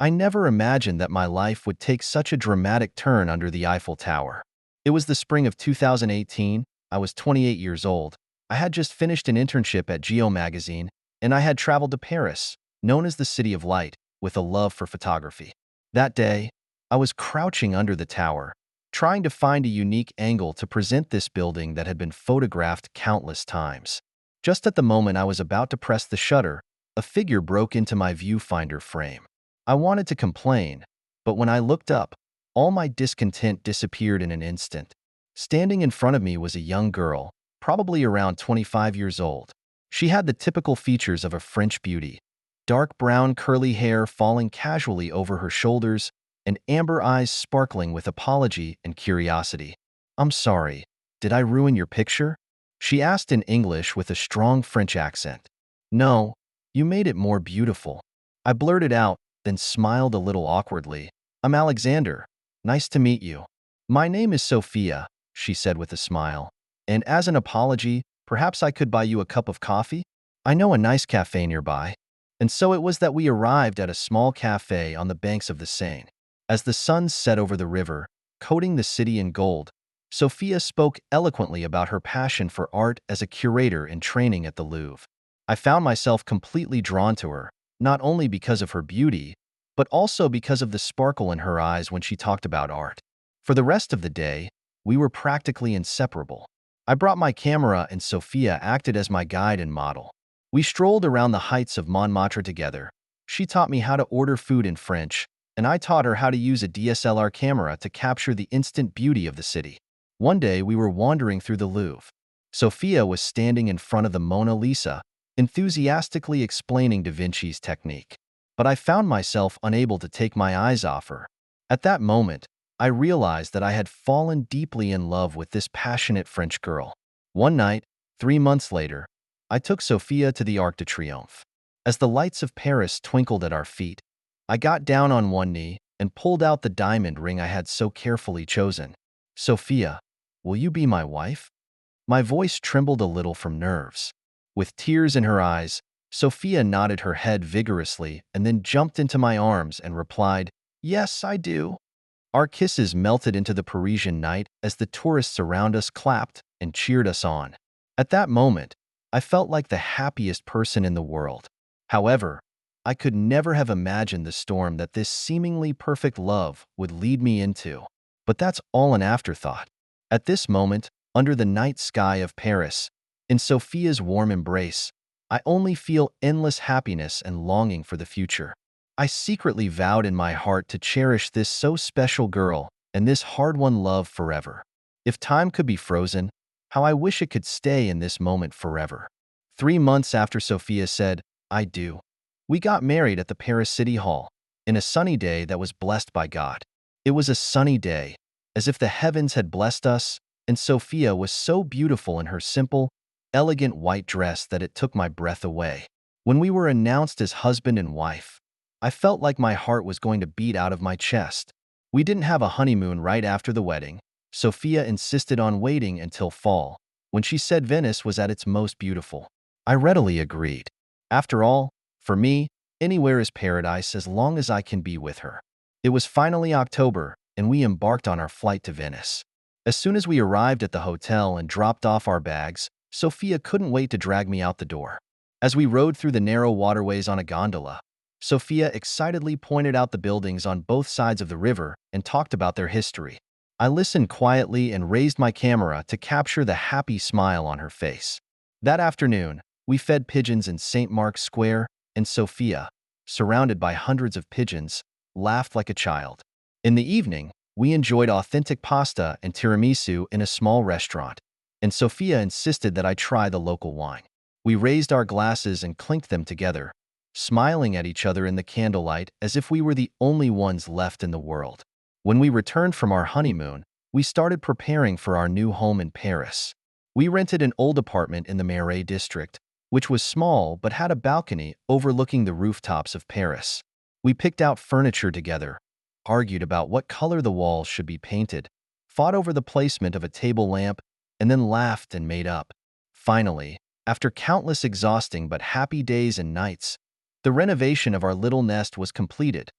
I never imagined that my life would take such a dramatic turn under the Eiffel Tower. It was the spring of 2018. I was 28 years old. I had just finished an internship at Geo magazine, and I had traveled to Paris, known as the City of Light, with a love for photography. That day, I was crouching under the tower, trying to find a unique angle to present this building that had been photographed countless times. Just at the moment I was about to press the shutter, a figure broke into my viewfinder frame. I wanted to complain, but when I looked up, all my discontent disappeared in an instant. Standing in front of me was a young girl, probably around 25 years old. She had the typical features of a French beauty: dark brown curly hair falling casually over her shoulders, and amber eyes sparkling with apology and curiosity. "I'm sorry, did I ruin your picture?" she asked in English with a strong French accent. "No, you made it more beautiful," I blurted out, then smiled a little awkwardly. "I'm Alexander. Nice to meet you." "My name is Sofia," she said with a smile. "And as an apology, perhaps I could buy you a cup of coffee? I know a nice cafe nearby." And so it was that we arrived at a small cafe on the banks of the Seine. As the sun set over the river, coating the city in gold, Sophia spoke eloquently about her passion for art as a curator in training at the Louvre. I found myself completely drawn to her, not only because of her beauty, but also because of the sparkle in her eyes when she talked about art. For the rest of the day, we were practically inseparable. I brought my camera and Sophia acted as my guide and model. We strolled around the heights of Montmartre together. She taught me how to order food in French, and I taught her how to use a DSLR camera to capture the instant beauty of the city. One day, we were wandering through the Louvre. Sophia was standing in front of the Mona Lisa, enthusiastically explaining Da Vinci's technique. But I found myself unable to take my eyes off her. At that moment, I realized that I had fallen deeply in love with this passionate French girl. One night, 3 months later, I took Sophia to the Arc de Triomphe. As the lights of Paris twinkled at our feet, I got down on one knee and pulled out the diamond ring I had so carefully chosen. "Sophia, will you be my wife?" My voice trembled a little from nerves. With tears in her eyes, Sophia nodded her head vigorously and then jumped into my arms and replied, "Yes, I do." Our kisses melted into the Parisian night as the tourists around us clapped and cheered us on. At that moment, I felt like the happiest person in the world. However, I could never have imagined the storm that this seemingly perfect love would lead me into. But that's all an afterthought. At this moment, under the night sky of Paris, in Sophia's warm embrace, I only feel endless happiness and longing for the future. I secretly vowed in my heart to cherish this so special girl and this hard-won love forever. If time could be frozen, how I wish it could stay in this moment forever. 3 months after Sophia said, "I do," we got married at the Paris City Hall, in a sunny day that was blessed by God. It was a sunny day, as if the heavens had blessed us, and Sophia was so beautiful in her simple, elegant white dress that it took my breath away. When we were announced as husband and wife, I felt like my heart was going to beat out of my chest. We didn't have a honeymoon right after the wedding. Sophia insisted on waiting until fall, when she said Venice was at its most beautiful. I readily agreed. After all, for me, anywhere is paradise as long as I can be with her. It was finally October, and we embarked on our flight to Venice. As soon as we arrived at the hotel and dropped off our bags, Sophia couldn't wait to drag me out the door. As we rode through the narrow waterways on a gondola, Sophia excitedly pointed out the buildings on both sides of the river and talked about their history. I listened quietly and raised my camera to capture the happy smile on her face. That afternoon, we fed pigeons in St. Mark's Square, and Sophia, surrounded by hundreds of pigeons, laughed like a child. In the evening, we enjoyed authentic pasta and tiramisu in a small restaurant, and Sophia insisted that I try the local wine. We raised our glasses and clinked them together, smiling at each other in the candlelight as if we were the only ones left in the world. When we returned from our honeymoon, we started preparing for our new home in Paris. We rented an old apartment in the Marais district, which was small but had a balcony overlooking the rooftops of Paris. We picked out furniture together, argued about what color the walls should be painted, fought over the placement of a table lamp, and then laughed and made up. Finally, after countless exhausting but happy days and nights, the renovation of our little nest was completed.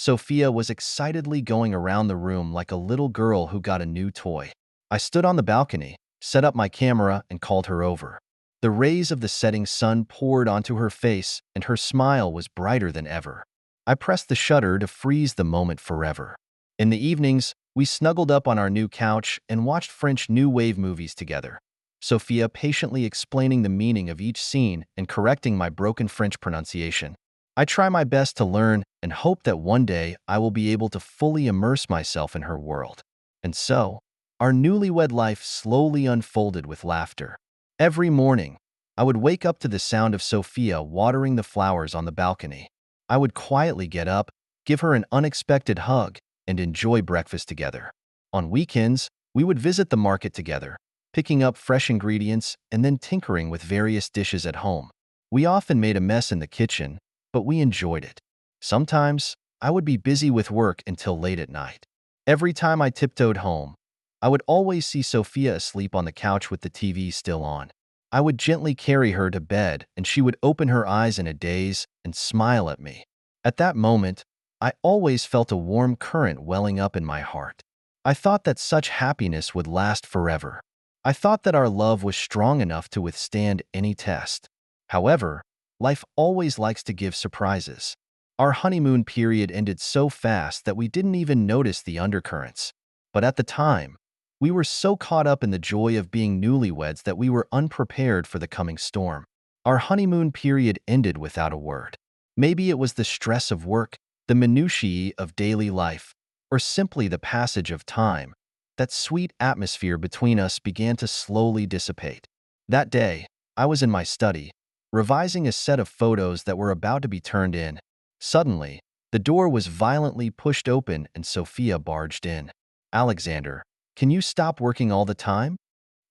Sophia was excitedly going around the room like a little girl who got a new toy. I stood on the balcony, set up my camera, and called her over. The rays of the setting sun poured onto her face, and her smile was brighter than ever. I pressed the shutter to freeze the moment forever. In the evenings, we snuggled up on our new couch and watched French New Wave movies together, Sophia patiently explaining the meaning of each scene and correcting my broken French pronunciation. I try my best to learn and hope that one day I will be able to fully immerse myself in her world. And so, our newlywed life slowly unfolded with laughter. Every morning, I would wake up to the sound of Sophia watering the flowers on the balcony. I would quietly get up, give her an unexpected hug, and enjoy breakfast together. On weekends, we would visit the market together, picking up fresh ingredients and then tinkering with various dishes at home. We often made a mess in the kitchen, but we enjoyed it. Sometimes, I would be busy with work until late at night. Every time I tiptoed home, I would always see Sophia asleep on the couch with the TV still on. I would gently carry her to bed, and she would open her eyes in a daze and smile at me. At that moment, I always felt a warm current welling up in my heart. I thought that such happiness would last forever. I thought that our love was strong enough to withstand any test. However, life always likes to give surprises. Our honeymoon period ended so fast that we didn't even notice the undercurrents. But at the time, we were so caught up in the joy of being newlyweds that we were unprepared for the coming storm. Our honeymoon period ended without a word. Maybe it was the stress of work, the minutiae of daily life, or simply the passage of time. That sweet atmosphere between us began to slowly dissipate. That day, I was in my study, revising a set of photos that were about to be turned in. Suddenly, the door was violently pushed open and Sophia barged in. "Alexander, can you stop working all the time?"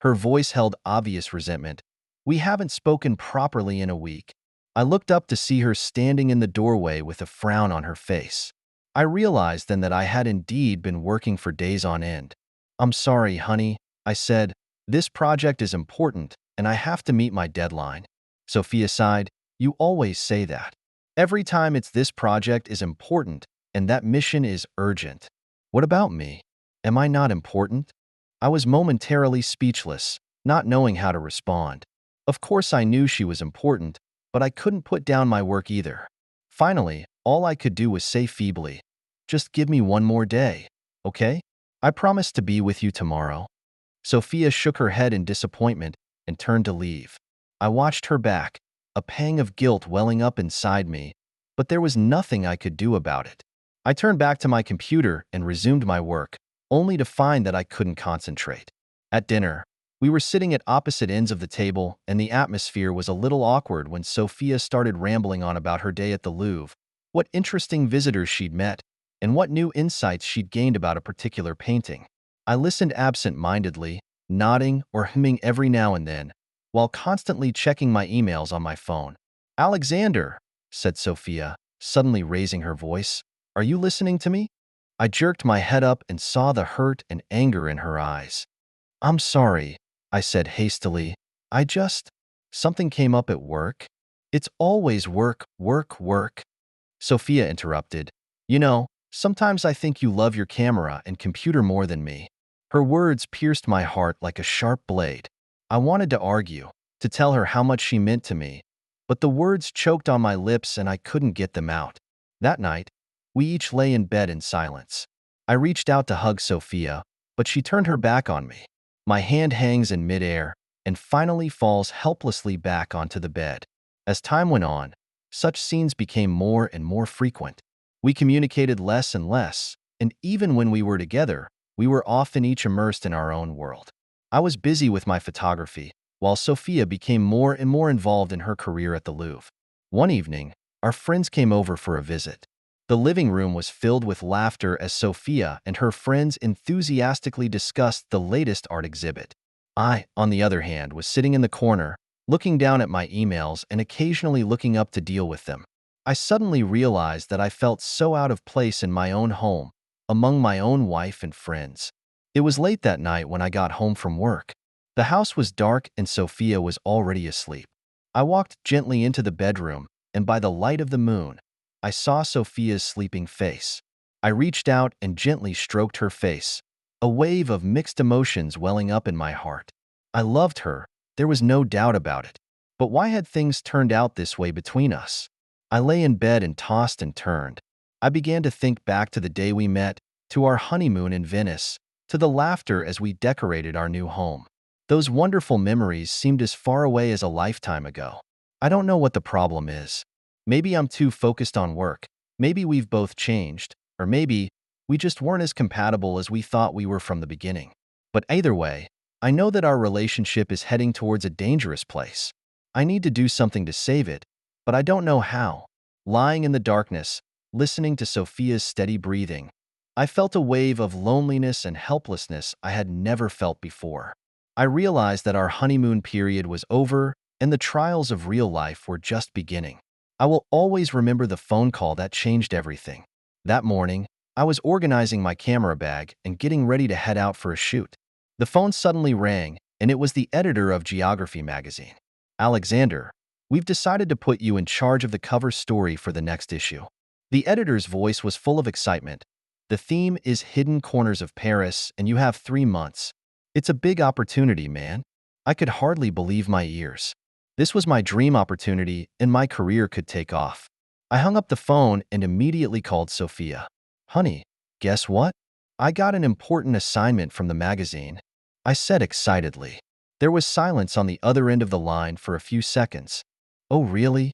Her voice held obvious resentment. "We haven't spoken properly in a week." I looked up to see her standing in the doorway with a frown on her face. I realized then that I had indeed been working for days on end. "I'm sorry, honey," I said. "This project is important, and I have to meet my deadline." Sophia sighed. "You always say that. Every time it's this project is important, and that mission is urgent. What about me? Am I not important?" I was momentarily speechless, not knowing how to respond. Of course I knew she was important, but I couldn't put down my work either. Finally, all I could do was say feebly, "Just give me one more day, okay? I promise to be with you tomorrow." Sophia shook her head in disappointment and turned to leave. I watched her back, a pang of guilt welling up inside me, but there was nothing I could do about it. I turned back to my computer and resumed my work, only to find that I couldn't concentrate. At dinner, we were sitting at opposite ends of the table, and the atmosphere was a little awkward when Sophia started rambling on about her day at the Louvre, what interesting visitors she'd met, and what new insights she'd gained about a particular painting. I listened absent-mindedly, nodding or humming every now and then, while constantly checking my emails on my phone. "Alexander," said Sophia, suddenly raising her voice, "are you listening to me?" I jerked my head up and saw the hurt and anger in her eyes. "I'm sorry," I said hastily. Something came up at work." "It's always work, work, work," Sophia interrupted. "You know, sometimes I think you love your camera and computer more than me." Her words pierced my heart like a sharp blade. I wanted to argue, to tell her how much she meant to me, but the words choked on my lips and I couldn't get them out. That night, we each lay in bed in silence. I reached out to hug Sophia, but she turned her back on me. My hand hangs in midair and finally falls helplessly back onto the bed. As time went on, such scenes became more and more frequent. We communicated less and less, and even when we were together, we were often each immersed in our own world. I was busy with my photography, while Sophia became more and more involved in her career at the Louvre. One evening, our friends came over for a visit. The living room was filled with laughter as Sophia and her friends enthusiastically discussed the latest art exhibit. I, on the other hand, was sitting in the corner, looking down at my emails and occasionally looking up to deal with them. I suddenly realized that I felt so out of place in my own home, among my own wife and friends. It was late that night when I got home from work. The house was dark and Sophia was already asleep. I walked gently into the bedroom, and by the light of the moon, I saw Sophia's sleeping face. I reached out and gently stroked her face, a wave of mixed emotions welling up in my heart. I loved her, there was no doubt about it. But why had things turned out this way between us? I lay in bed and tossed and turned. I began to think back to the day we met, to our honeymoon in Venice, to the laughter as we decorated our new home. Those wonderful memories seemed as far away as a lifetime ago. I don't know what the problem is. Maybe I'm too focused on work. Maybe we've both changed. Or maybe we just weren't as compatible as we thought we were from the beginning. But either way, I know that our relationship is heading towards a dangerous place. I need to do something to save it, but I don't know how. Lying in the darkness, listening to Sophia's steady breathing, I felt a wave of loneliness and helplessness I had never felt before. I realized that our honeymoon period was over and the trials of real life were just beginning. I will always remember the phone call that changed everything. That morning, I was organizing my camera bag and getting ready to head out for a shoot. The phone suddenly rang, and it was the editor of Geography magazine. "Alexander, we've decided to put you in charge of the cover story for the next issue." The editor's voice was full of excitement. "The theme is Hidden Corners of Paris, and you have 3 months. It's a big opportunity, man." I could hardly believe my ears. This was my dream opportunity, and my career could take off. I hung up the phone and immediately called Sophia. "Honey, guess what? I got an important assignment from the magazine," I said excitedly. There was silence on the other end of the line for a few seconds. "Oh, really?"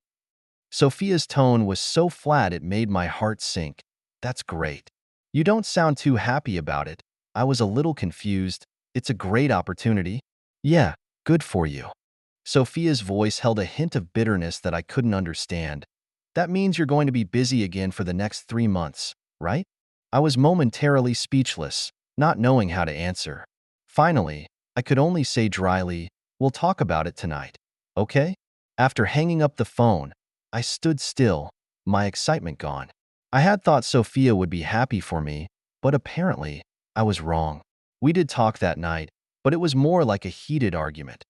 Sophia's tone was so flat it made my heart sink. "That's great. You don't sound too happy about it." I was a little confused. "It's a great opportunity." "Yeah, good for you." Sophia's voice held a hint of bitterness that I couldn't understand. "That means you're going to be busy again for the next 3 months, right?" I was momentarily speechless, not knowing how to answer. Finally, I could only say dryly, "We'll talk about it tonight, okay?" After hanging up the phone, I stood still, my excitement gone. I had thought Sophia would be happy for me, but apparently, I was wrong. We did talk that night, but it was more like a heated argument.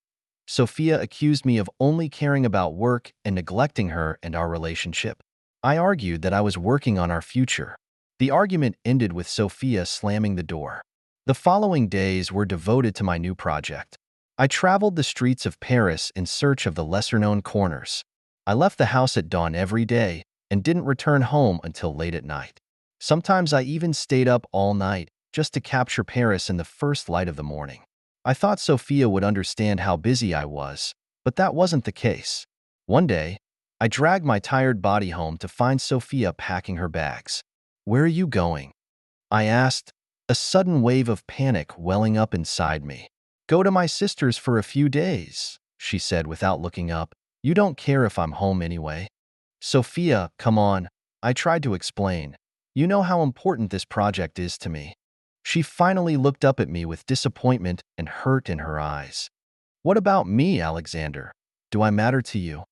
Sophia accused me of only caring about work and neglecting her and our relationship. I argued that I was working on our future. The argument ended with Sophia slamming the door. The following days were devoted to my new project. I traveled the streets of Paris in search of the lesser-known corners. I left the house at dawn every day and didn't return home until late at night. Sometimes I even stayed up all night just to capture Paris in the first light of the morning. I thought Sophia would understand how busy I was, but that wasn't the case. One day, I dragged my tired body home to find Sophia packing her bags. "Where are you going?" I asked, a sudden wave of panic welling up inside me. "Go to my sister's for a few days," she said without looking up. "You don't care if I'm home anyway." "Sophia, come on," I tried to explain. "You know how important this project is to me." She finally looked up at me with disappointment and hurt in her eyes. "What about me, Alexander? Do I matter to you?"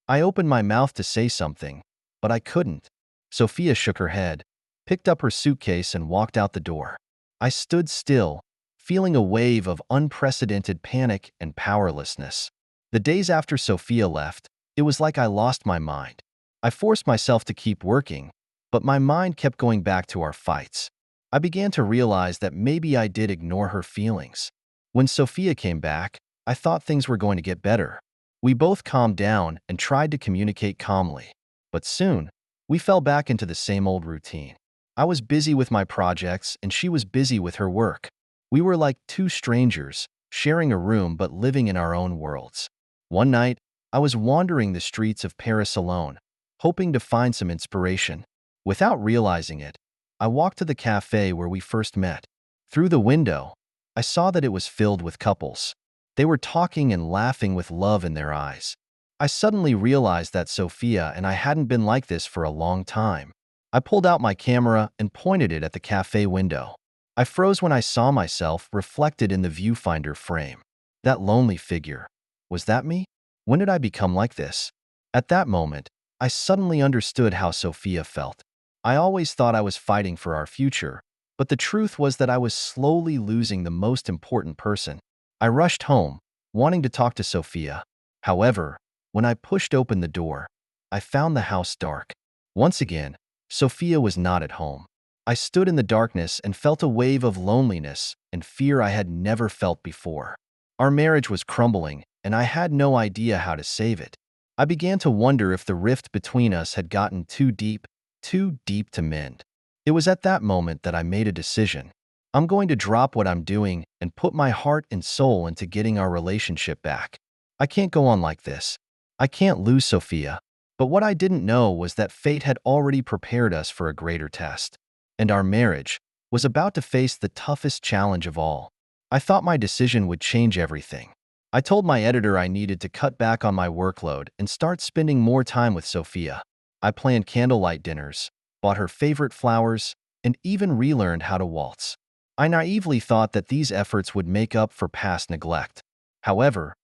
I opened my mouth to say something, but I couldn't. Sophia shook her head, picked up her suitcase and walked out the door. I stood still, feeling a wave of unprecedented panic and powerlessness. The days after Sophia left, it was like I lost my mind. I forced myself to keep working, but my mind kept going back to our fights. I began to realize that maybe I did ignore her feelings. When Sophia came back, I thought things were going to get better. We both calmed down and tried to communicate calmly. But soon, we fell back into the same old routine. I was busy with my projects and she was busy with her work. We were like two strangers, sharing a room but living in our own worlds. One night, I was wandering the streets of Paris alone, hoping to find some inspiration. Without realizing it, I walked to the cafe where we first met. Through the window, I saw that it was filled with couples. They were talking and laughing with love in their eyes. I suddenly realized that Sophia and I hadn't been like this for a long time. I pulled out my camera and pointed it at the cafe window. I froze when I saw myself reflected in the viewfinder frame. That lonely figure. Was that me? When did I become like this? At that moment, I suddenly understood how Sophia felt. I always thought I was fighting for our future, but the truth was that I was slowly losing the most important person. I rushed home, wanting to talk to Sophia. However, when I pushed open the door, I found the house dark. Once again, Sophia was not at home. I stood in the darkness and felt a wave of loneliness and fear I had never felt before. Our marriage was crumbling, and I had no idea how to save it. I began to wonder if the rift between us had gotten too deep to mend. It was at that moment that I made a decision. I'm going to drop what I'm doing and put my heart and soul into getting our relationship back. I can't go on like this. I can't lose Sophia. But what I didn't know was that fate had already prepared us for a greater test, and our marriage was about to face the toughest challenge of all. I thought my decision would change everything. I told my editor I needed to cut back on my workload and start spending more time with Sophia. I planned candlelight dinners, bought her favorite flowers, and even relearned how to waltz. I naively thought that these efforts would make up for past neglect. However,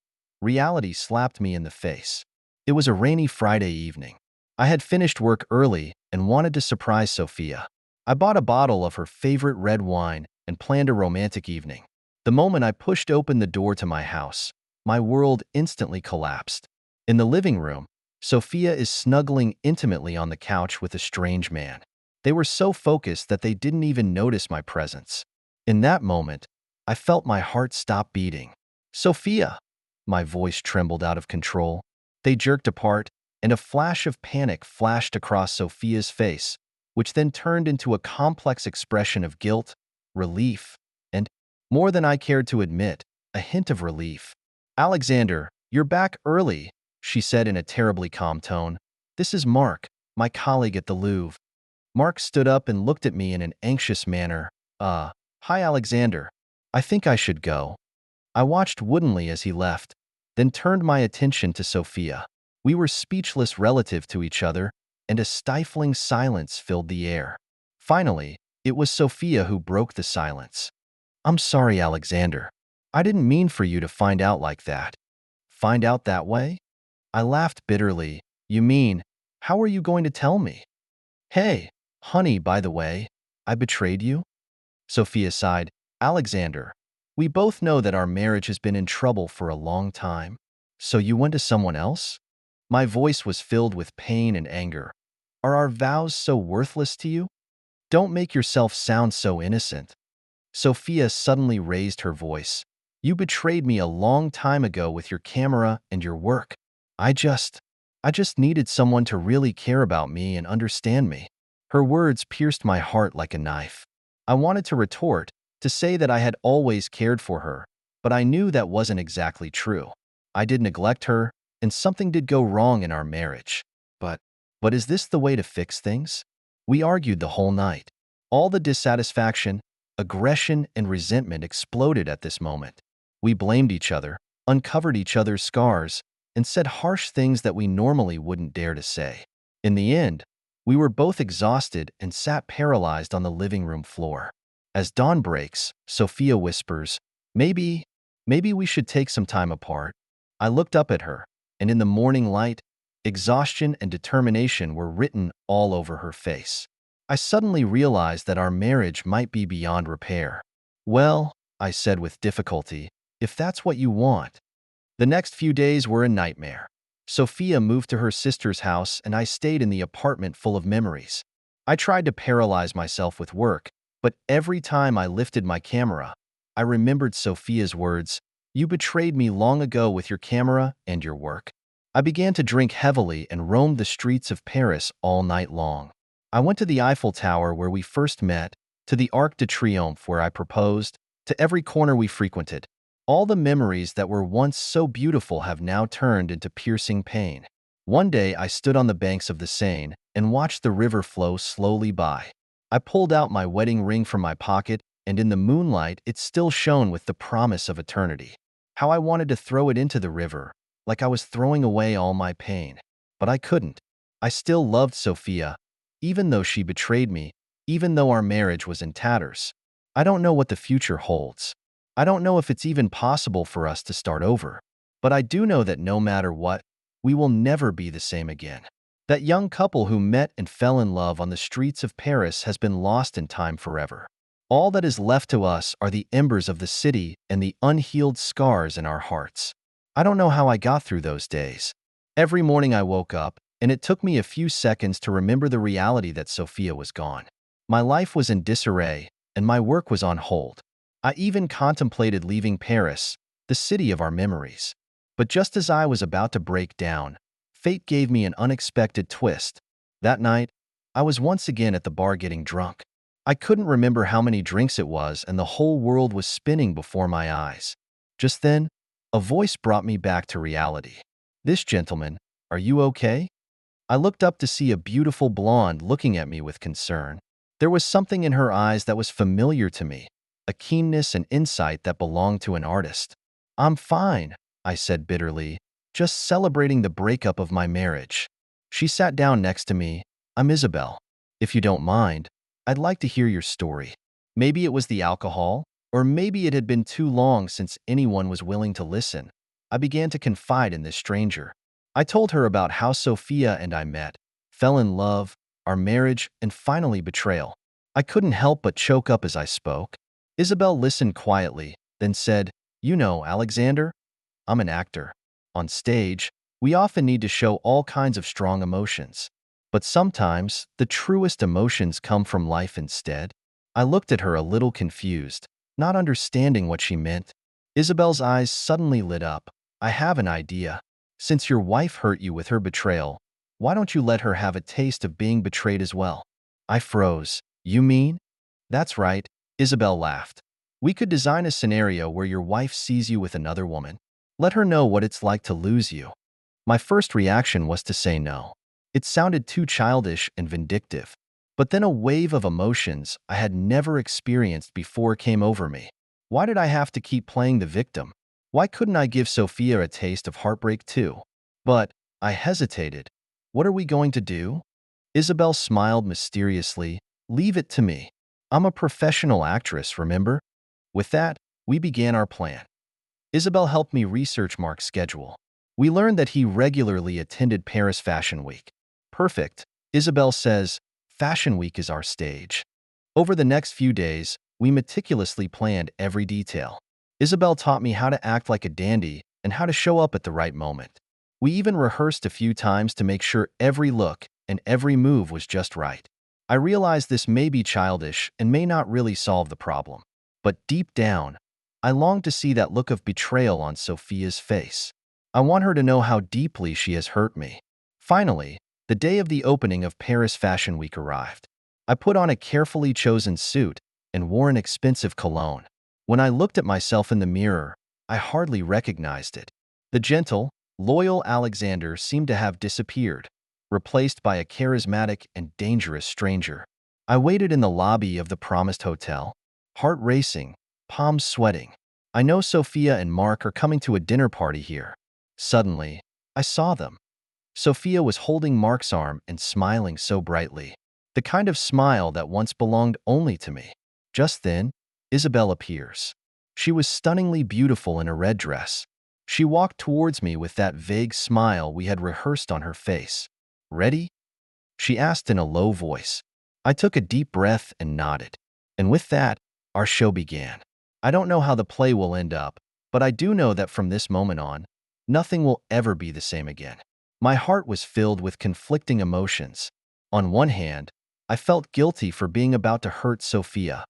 reality slapped me in the face. It was a rainy Friday evening. I had finished work early and wanted to surprise Sophia. I bought a bottle of her favorite red wine and planned a romantic evening. The moment I pushed open the door to my house, my world instantly collapsed. In the living room, Sophia is snuggling intimately on the couch with a strange man. They were so focused that they didn't even notice my presence. In that moment, I felt my heart stop beating. "Sophia!" My voice trembled out of control. They jerked apart, and a flash of panic flashed across Sophia's face, which then turned into a complex expression of guilt, relief, and, more than I cared to admit, a hint of relief. "Alexander, you're back early," she said in a terribly calm tone. "This is Mark, my colleague at the Louvre." Mark stood up and looked at me in an anxious manner. Hi Alexander. I think I should go." I watched woodenly as he left, then turned my attention to Sophia. We were speechless relative to each other, and a stifling silence filled the air. Finally, it was Sophia who broke the silence. "I'm sorry, Alexander. I didn't mean for you to find out like that." "Find out that way?" I laughed bitterly. "You mean, how are you going to tell me?" "Hey, honey, by the way, I betrayed you?" Sophia sighed. "Alexander, we both know that our marriage has been in trouble for a long time. So you went to someone else?" My voice was filled with pain and anger. "Are our vows so worthless to you? Don't make yourself sound so innocent." Sophia suddenly raised her voice. "You betrayed me a long time ago with your camera and your work. I just needed someone to really care about me and understand me." Her words pierced my heart like a knife. I wanted to retort, to say that I had always cared for her, but I knew that wasn't exactly true. I did neglect her, and something did go wrong in our marriage. But is this the way to fix things? We argued the whole night. All the dissatisfaction, aggression, and resentment exploded at this moment. We blamed each other, uncovered each other's scars, and said harsh things that we normally wouldn't dare to say. In the end, we were both exhausted and sat paralyzed on the living room floor. As dawn breaks, Sophia whispers, Maybe we should take some time apart." I looked up at her, and in the morning light, exhaustion and determination were written all over her face. I suddenly realized that our marriage might be beyond repair. "Well," I said with difficulty, "if that's what you want." The next few days were a nightmare. Sophia moved to her sister's house, and I stayed in the apartment full of memories. I tried to paralyze myself with work, but every time I lifted my camera, I remembered Sophia's words, "You betrayed me long ago with your camera and your work." I began to drink heavily and roamed the streets of Paris all night long. I went to the Eiffel Tower where we first met, to the Arc de Triomphe where I proposed, to every corner we frequented. All the memories that were once so beautiful have now turned into piercing pain. One day I stood on the banks of the Seine and watched the river flow slowly by. I pulled out my wedding ring from my pocket, and in the moonlight it still shone with the promise of eternity. How I wanted to throw it into the river, like I was throwing away all my pain. But I couldn't. I still loved Sophia, even though she betrayed me, even though our marriage was in tatters. I don't know what the future holds. I don't know if it's even possible for us to start over. But I do know that no matter what, we will never be the same again. That young couple who met and fell in love on the streets of Paris has been lost in time forever. All that is left to us are the embers of the city and the unhealed scars in our hearts. I don't know how I got through those days. Every morning I woke up, and it took me a few seconds to remember the reality that Sofia was gone. My life was in disarray, and my work was on hold. I even contemplated leaving Paris, the city of our memories. But just as I was about to break down, fate gave me an unexpected twist. That night, I was once again at the bar getting drunk. I couldn't remember how many drinks it was, and the whole world was spinning before my eyes. Just then, a voice brought me back to reality. "This gentleman, are you okay?" I looked up to see a beautiful blonde looking at me with concern. There was something in her eyes that was familiar to me, a keenness and insight that belonged to an artist. "I'm fine," I said bitterly, "just celebrating the breakup of my marriage." She sat down next to me. "I'm Isabel. If you don't mind, I'd like to hear your story." Maybe it was the alcohol, or maybe it had been too long since anyone was willing to listen. I began to confide in this stranger. I told her about how Sofia and I met, fell in love, our marriage, and finally betrayal. I couldn't help but choke up as I spoke. Isabel listened quietly, then said, "You know, Alexander, I'm an actor. On stage, we often need to show all kinds of strong emotions. But sometimes, the truest emotions come from life instead." I looked at her a little confused, not understanding what she meant. Isabel's eyes suddenly lit up. "I have an idea. Since your wife hurt you with her betrayal, why don't you let her have a taste of being betrayed as well?" I froze. "You mean?" "That's right," Isabel laughed. "We could design a scenario where your wife sees you with another woman. Let her know what it's like to lose you." My first reaction was to say no. It sounded too childish and vindictive. But then a wave of emotions I had never experienced before came over me. Why did I have to keep playing the victim? Why couldn't I give Sofia a taste of heartbreak too? But I hesitated. "What are we going to do?" Isabel smiled mysteriously. "Leave it to me. I'm a professional actress, remember?" With that, we began our plan. Isabel helped me research Mark's schedule. We learned that he regularly attended Paris Fashion Week. "Perfect," Isabel says. "Fashion Week is our stage." Over the next few days, we meticulously planned every detail. Isabel taught me how to act like a dandy and how to show up at the right moment. We even rehearsed a few times to make sure every look and every move was just right. I realized this may be childish and may not really solve the problem. But deep down, I longed to see that look of betrayal on Sofia's face. I want her to know how deeply she has hurt me. Finally, the day of the opening of Paris Fashion Week arrived. I put on a carefully chosen suit and wore an expensive cologne. When I looked at myself in the mirror, I hardly recognized it. The gentle, loyal Alexander seemed to have disappeared, replaced by a charismatic and dangerous stranger. I waited in the lobby of the promised hotel, heart racing, palms sweating. I know Sofia and Mark are coming to a dinner party here. Suddenly, I saw them. Sofia was holding Mark's arm and smiling so brightly, the kind of smile that once belonged only to me. Just then, Isabel appears. She was stunningly beautiful in a red dress. She walked towards me with that vague smile we had rehearsed on her face. "Ready?" she asked in a low voice. I took a deep breath and nodded. And with that, our show began. I don't know how the play will end up, but I do know that from this moment on, nothing will ever be the same again. My heart was filled with conflicting emotions. On one hand, I felt guilty for being about to hurt Sofia.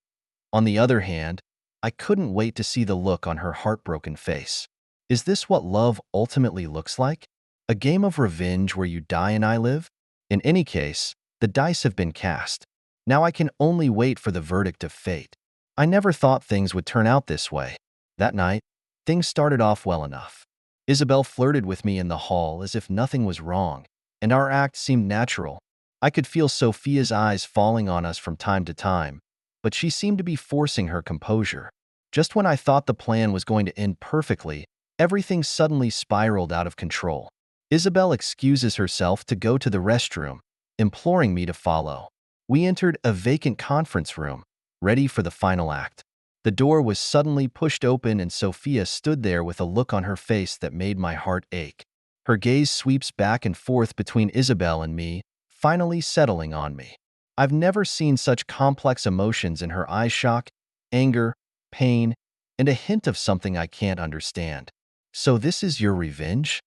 On the other hand, I couldn't wait to see the look on her heartbroken face. Is this what love ultimately looks like? A game of revenge where you die and I live? In any case, the dice have been cast. Now I can only wait for the verdict of fate. I never thought things would turn out this way. That night, things started off well enough. Isabel flirted with me in the hall as if nothing was wrong, and our act seemed natural. I could feel Sofia's eyes falling on us from time to time, but she seemed to be forcing her composure. Just when I thought the plan was going to end perfectly, everything suddenly spiraled out of control. Isabel excuses herself to go to the restroom, imploring me to follow. We entered a vacant conference room, ready for the final act. The door was suddenly pushed open and Sofia stood there with a look on her face that made my heart ache. Her gaze sweeps back and forth between Isabel and me, finally settling on me. I've never seen such complex emotions in her eyes: shock, anger, pain, and a hint of something I can't understand. "So this is your revenge?"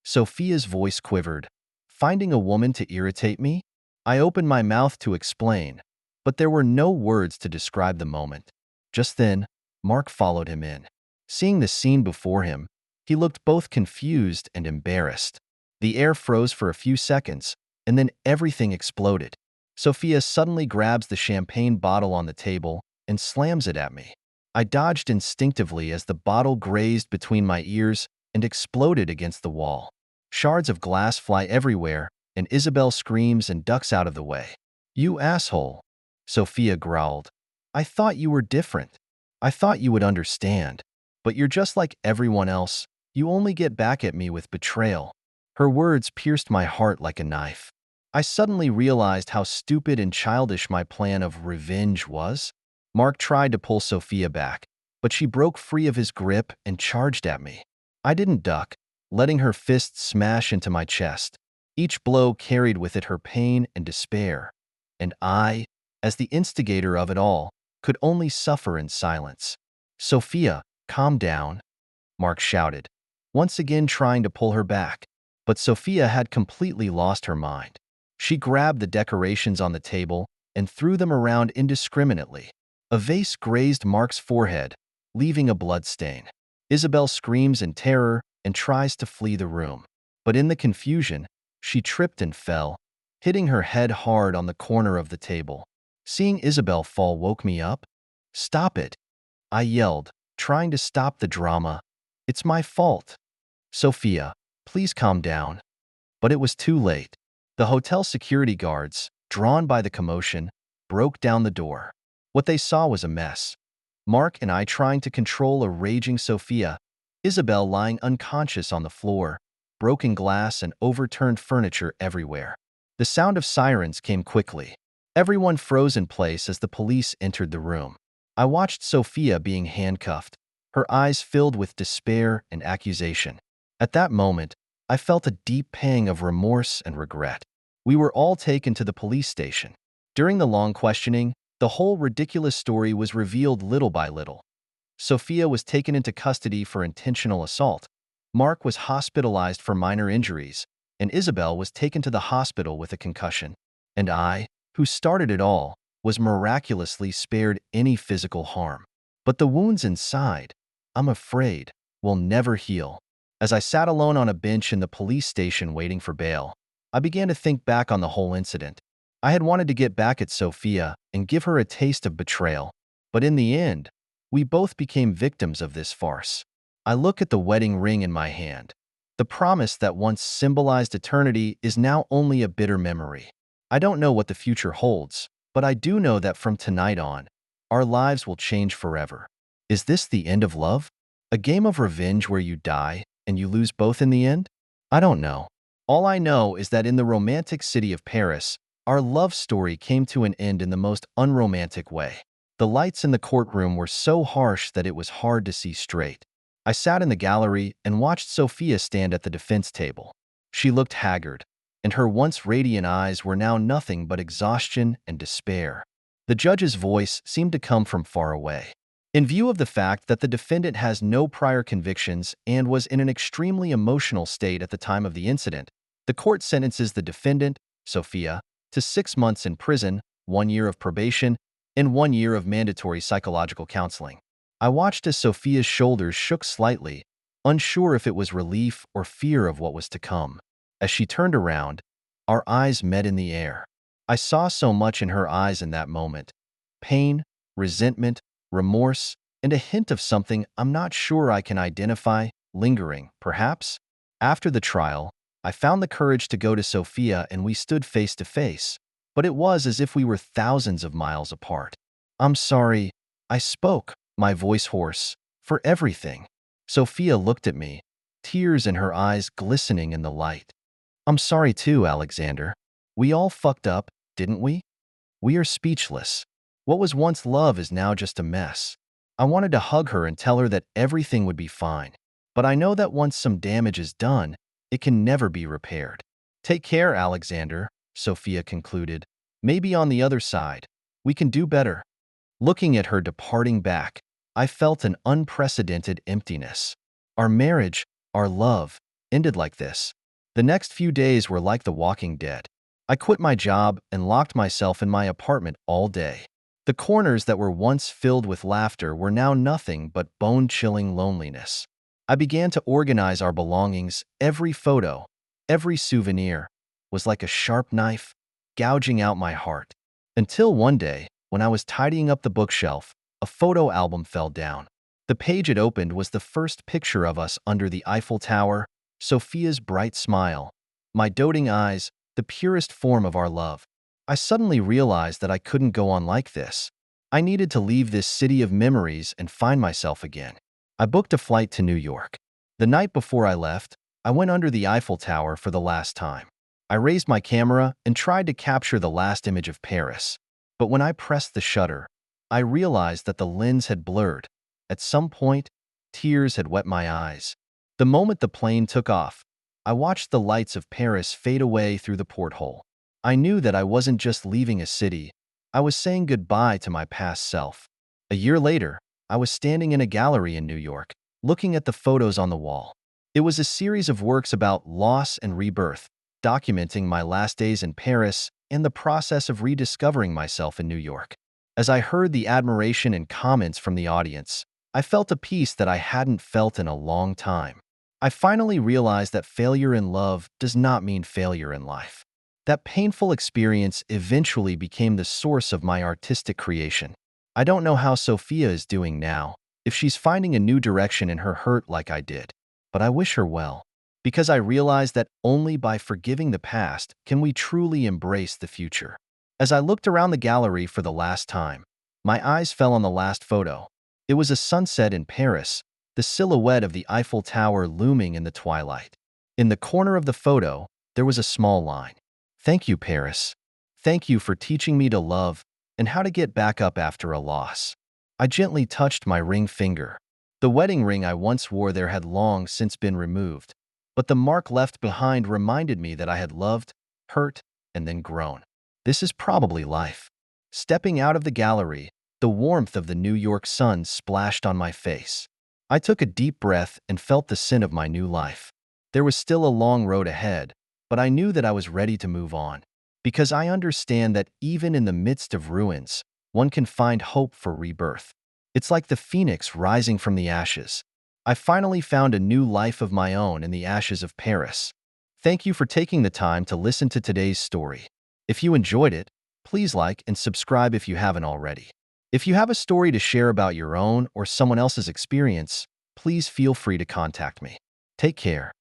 Sophia's voice quivered. Finding a woman to irritate me? I opened my mouth to explain, but there were no words to describe the moment. Just then, Mark followed him in. Seeing the scene before him, he looked both confused and embarrassed. The air froze for a few seconds, and then everything exploded. Sofia suddenly grabs the champagne bottle on the table and slams it at me. I dodged instinctively as the bottle grazed between my ears and exploded against the wall. Shards of glass fly everywhere, and Isabel screams and ducks out of the way. "You asshole," Sofia growled. "I thought you were different. I thought you would understand. But you're just like everyone else. You only get back at me with betrayal." Her words pierced my heart like a knife. I suddenly realized how stupid and childish my plan of revenge was. Mark tried to pull Sofia back, but she broke free of his grip and charged at me. I didn't duck, letting her fists smash into my chest. Each blow carried with it her pain and despair, and I, as the instigator of it all, could only suffer in silence. "Sofia, calm down," Mark shouted, once again trying to pull her back. But Sofia had completely lost her mind. She grabbed the decorations on the table and threw them around indiscriminately. A vase grazed Mark's forehead, leaving a bloodstain. Isabel screams in terror and tries to flee the room. But in the confusion, she tripped and fell, hitting her head hard on the corner of the table. Seeing Isabel fall woke me up. "Stop it," I yelled, trying to stop the drama. "It's my fault. Sofia, please calm down." But it was too late. The hotel security guards, drawn by the commotion, broke down the door. What they saw was a mess. Mark and I trying to control a raging Sofia, Isabel lying unconscious on the floor, broken glass and overturned furniture everywhere. The sound of sirens came quickly. Everyone froze in place as the police entered the room. I watched Sofia being handcuffed, her eyes filled with despair and accusation. At that moment, I felt a deep pang of remorse and regret. We were all taken to the police station. During the long questioning, the whole ridiculous story was revealed little by little. Sofia was taken into custody for intentional assault. Mark was hospitalized for minor injuries, and Isabel was taken to the hospital with a concussion. And I, who started it all, was miraculously spared any physical harm. But the wounds inside, I'm afraid, will never heal. As I sat alone on a bench in the police station waiting for bail, I began to think back on the whole incident. I had wanted to get back at Sofia and give her a taste of betrayal, but in the end, we both became victims of this farce. I look at the wedding ring in my hand. The promise that once symbolized eternity is now only a bitter memory. I don't know what the future holds, but I do know that from tonight on, our lives will change forever. Is this the end of love? A game of revenge where you die and you lose both in the end? I don't know. All I know is that in the romantic city of Paris, our love story came to an end in the most unromantic way. The lights in the courtroom were so harsh that it was hard to see straight. I sat in the gallery and watched Sofia stand at the defense table. She looked haggard, and her once radiant eyes were now nothing but exhaustion and despair. The judge's voice seemed to come from far away. In view of the fact that the defendant has no prior convictions and was in an extremely emotional state at the time of the incident, the court sentences the defendant, Sofia, to 6 months in prison, 1 year of probation, and 1 year of mandatory psychological counseling. I watched as Sofia's shoulders shook slightly, unsure if it was relief or fear of what was to come. As she turned around, our eyes met in the air. I saw so much in her eyes in that moment: pain, resentment, remorse, and a hint of something I'm not sure I can identify, lingering, perhaps. After the trial, I found the courage to go to Sofia and we stood face to face, but it was as if we were thousands of miles apart. "I'm sorry," I spoke, my voice hoarse, "for everything." Sofia looked at me, tears in her eyes glistening in the light. "I'm sorry too, Alexander. We all fucked up, didn't we?" We are speechless. What was once love is now just a mess. I wanted to hug her and tell her that everything would be fine, but I know that once some damage is done, it can never be repaired. "Take care, Alexander," Sofia concluded. "Maybe on the other side, we can do better." Looking at her departing back, I felt an unprecedented emptiness. Our marriage, our love, ended like this. The next few days were like The Walking Dead. I quit my job and locked myself in my apartment all day. The corners that were once filled with laughter were now nothing but bone-chilling loneliness. I began to organize our belongings. Every photo, every souvenir was like a sharp knife, gouging out my heart. Until one day, when I was tidying up the bookshelf, a photo album fell down. The page it opened was the first picture of us under the Eiffel Tower, Sofia's bright smile, my doting eyes, the purest form of our love. I suddenly realized that I couldn't go on like this. I needed to leave this city of memories and find myself again. I booked a flight to New York. The night before I left, I went under the Eiffel Tower for the last time. I raised my camera and tried to capture the last image of Paris. But when I pressed the shutter, I realized that the lens had blurred. At some point, tears had wet my eyes. The moment the plane took off, I watched the lights of Paris fade away through the porthole. I knew that I wasn't just leaving a city, I was saying goodbye to my past self. A year later, I was standing in a gallery in New York, looking at the photos on the wall. It was a series of works about loss and rebirth, documenting my last days in Paris and the process of rediscovering myself in New York. As I heard the admiration and comments from the audience, I felt a peace that I hadn't felt in a long time. I finally realized that failure in love does not mean failure in life. That painful experience eventually became the source of my artistic creation. I don't know how Sofia is doing now, if she's finding a new direction in her hurt like I did, but I wish her well, because I realized that only by forgiving the past can we truly embrace the future. As I looked around the gallery for the last time, my eyes fell on the last photo. It was a sunset in Paris, the silhouette of the Eiffel Tower looming in the twilight. In the corner of the photo, there was a small line. "Thank you, Paris. Thank you for teaching me to love and how to get back up after a loss." I gently touched my ring finger. The wedding ring I once wore there had long since been removed, but the mark left behind reminded me that I had loved, hurt, and then grown. This is probably life. Stepping out of the gallery, the warmth of the New York sun splashed on my face. I took a deep breath and felt the scent of my new life. There was still a long road ahead, but I knew that I was ready to move on, because I understand that even in the midst of ruins, one can find hope for rebirth. It's like the phoenix rising from the ashes. I finally found a new life of my own in the ashes of Paris. Thank you for taking the time to listen to today's story. If you enjoyed it, please like and subscribe if you haven't already. If you have a story to share about your own or someone else's experience, please feel free to contact me. Take care.